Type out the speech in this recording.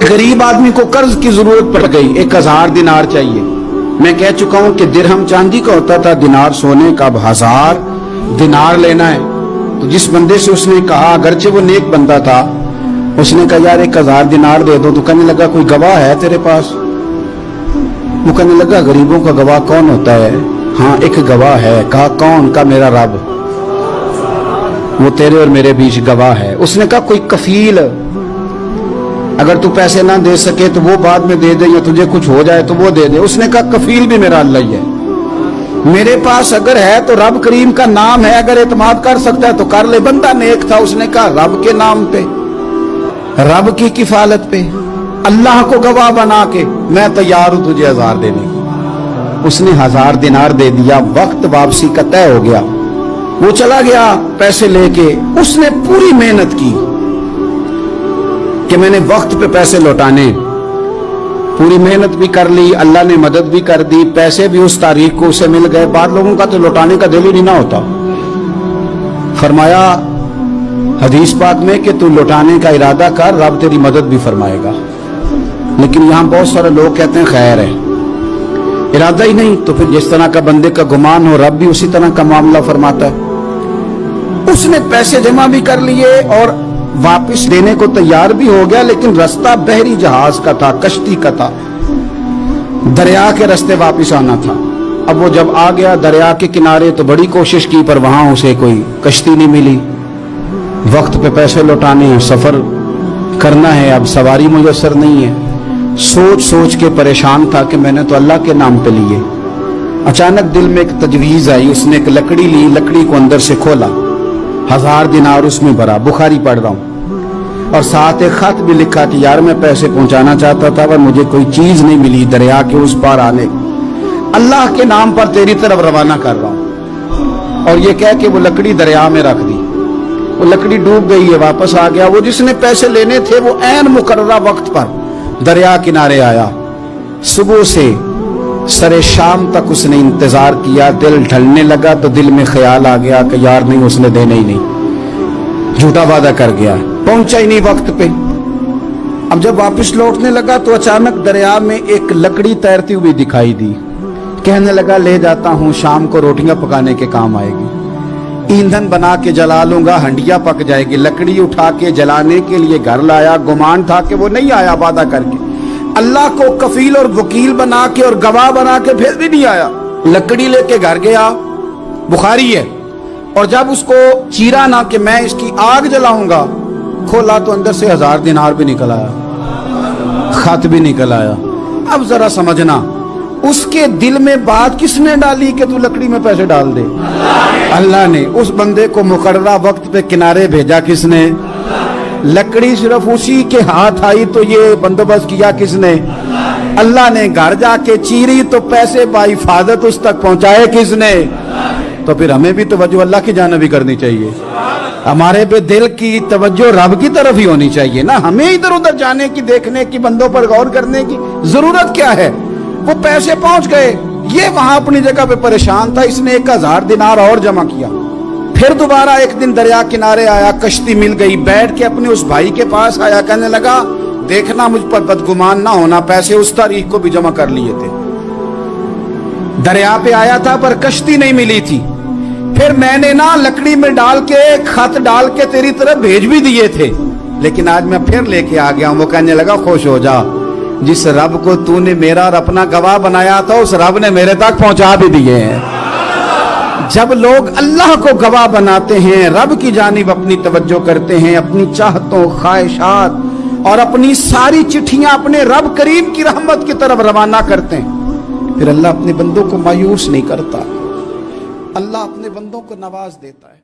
गरीब आदमी को कर्ज की जरूरत पड़ गई, 1000 दिनार चाहिए। मैं कह चुका हूं कि दिरहम चांदी का होता था, दिनार सोने का। अब 1000 दिनार लेना है। तो जिस बंदे से उसने कहा, अगरचे वो नेक बंदा था, उसने कहा यार 1000 दिनार दे दो। तो कहने लगा कोई गवाह है तेरे पास? वो कहने लगा गरीबों का गवाह कौन होता है? हाँ एक गवाह है। कहा कौन? का मेरा रब, वो तेरे और मेरे बीच गवाह है। उसने कहा कोई कफील, अगर तू पैसे ना दे सके तो वो बाद में दे दे, या तुझे कुछ हो जाए तो वो दे दे। उसने कहा कफील भी मेरा अल्लाह ही है। मेरे पास अगर है तो रब करीम का नाम है, अगर एतमाद कर सकता है तो कर ले। बंदा नेक था, उसने कहा रब के नाम पे, रब की किफालत पे, अल्लाह को गवाह बना के मैं तैयार हूं तुझे 1000 देने की। उसने 1000 दिनार दे दिया। वक्त वापसी का तय हो गया। वो चला गया पैसे लेके। उसने पूरी मेहनत की कि मैंने वक्त पे पैसे लौटाने, पूरी मेहनत भी कर ली, अल्लाह ने मदद भी कर दी, पैसे भी उस तारीख को उसे मिल गए। बाद लोगों का तो लौटाने का दिल ही नहीं ना होता। फरमाया हदीस पाक में कि तू लौटाने का इरादा कर, रब तेरी मदद भी फरमाएगा। लेकिन यहां बहुत सारे लोग कहते हैं खैर है, इरादा ही नहीं। तो फिर जिस तरह का बंदे का गुमान हो, रब भी उसी तरह का मामला फरमाता है। उसने पैसे जमा भी कर लिए और वापस देने को तैयार भी हो गया, लेकिन रास्ता बहरी जहाज का था, कश्ती का था, दरिया के रास्ते वापस आना था। अब वो जब आ गया दरिया के किनारे तो बड़ी कोशिश की, पर वहां उसे कोई कश्ती नहीं मिली। वक्त पे पैसे लौटाने हैं, सफर करना है, अब सवारी मुयस्सर नहीं है। सोच सोच के परेशान था कि मैंने तो अल्लाह के नाम पे लिए। अचानक दिल में एक तजवीज आई। उसने एक लकड़ी ली, लकड़ी को अंदर से खोला, 1000 दिनार उसमें भरा। बुखारी पढ़ रहा हूं, और साथ एक खत भी लिखा कि यार मैं पैसे पहुंचाना चाहता था पर मुझे कोई चीज नहीं मिली दरिया के उस पार आने, अल्लाह के नाम पर तेरी तरफ रवाना कर रहा हूं। और ये कह के वो लकड़ी दरिया में रख दी। वो लकड़ी डूब गई है, वापस आ गया। वो जिसने पैसे लेने थे वो ऐन मुकर्ररा वक्त पर दरिया किनारे आया। सुबह से सरे शाम तक उसने इंतजार किया। दिल ढलने लगा तो दिल में ख्याल आ गया कि यार नहीं, उसने देने ही नहीं, झूठा वादा कर गया, पहुंचा ही नहीं वक्त पे। अब जब वापस लौटने लगा तो अचानक दरिया में एक लकड़ी तैरती हुई दिखाई दी। कहने लगा ले जाता हूं, शाम को रोटियां पकाने के काम आएगी, ईंधन बना के जला लूंगा, हंडिया पक जाएगी। लकड़ी उठा के जलाने के लिए घर लाया। गुमान था कि वो नहीं आया वादा करके, अल्लाह को कफील और वकील बना के और गवाह बना के फिर भी नहीं आया। लकड़ी लेके घर गया, बुखारी है। और जब उसको चीरा ना कि मैं इसकी आग जलाऊंगा, खोला तो अंदर से 1000 दिनार भी निकल आया, खत भी निकल आया। अब जरा समझना, उसके दिल में बात किसने डाली कि तू लकड़ी में पैसे डाल दे? अल्लाह ने। उस बंदे को मुकर्ररा वक्त पे किनारे भेजा किसने? लकड़ी सिर्फ उसी के हाथ आई तो ये बंदोबस्त किया किसने? अल्लाह ने। घर जाके चीरी तो पैसे बाहिफाजत उस तक पहुंचाए किसने? तो फिर हमें भी तवज्जो अल्लाह की जानिब भी करनी चाहिए। हमारे पे दिल की तवज्जो रब की तरफ ही होनी चाहिए ना। हमें इधर उधर जाने की, देखने की, बंदों पर गौर करने की जरूरत क्या है? वो पैसे पहुंच गए, ये वहां अपनी जगह पे परेशान था। इसने 1000 दिनार और जमा किया। फिर दोबारा एक दिन दरिया किनारे आया, कश्ती मिल गई, बैठ के अपने उस भाई के पास आया। कहने लगा देखना मुझ पर बदगुमान ना होना, पैसे उस तारीख को भी जमा कर लिए थे। दरिया पे आया था पर कश्ती नहीं मिली थी। फिर मैंने ना लकड़ी में डाल के, खत डाल के तेरी तरफ भेज भी दिए थे, लेकिन आज मैं फिर लेके आ गया हूं। वो कहने लगा खुश हो जा, जिस रब को तूने मेरा और अपना गवाह बनाया था उस रब ने मेरे तक पहुंचा भी दिए हैं। जब लोग अल्लाह को गवाह बनाते हैं, रब की जानिब अपनी तवज्जो करते हैं, अपनी चाहतों, ख्वाहिशात और अपनी सारी चिट्ठियां अपने रब करीम की रहमत की तरफ रवाना करते हैं, फिर अल्लाह अपने बंदों को मायूस नहीं करता। अल्लाह अपने बंदों को नवाज देता है।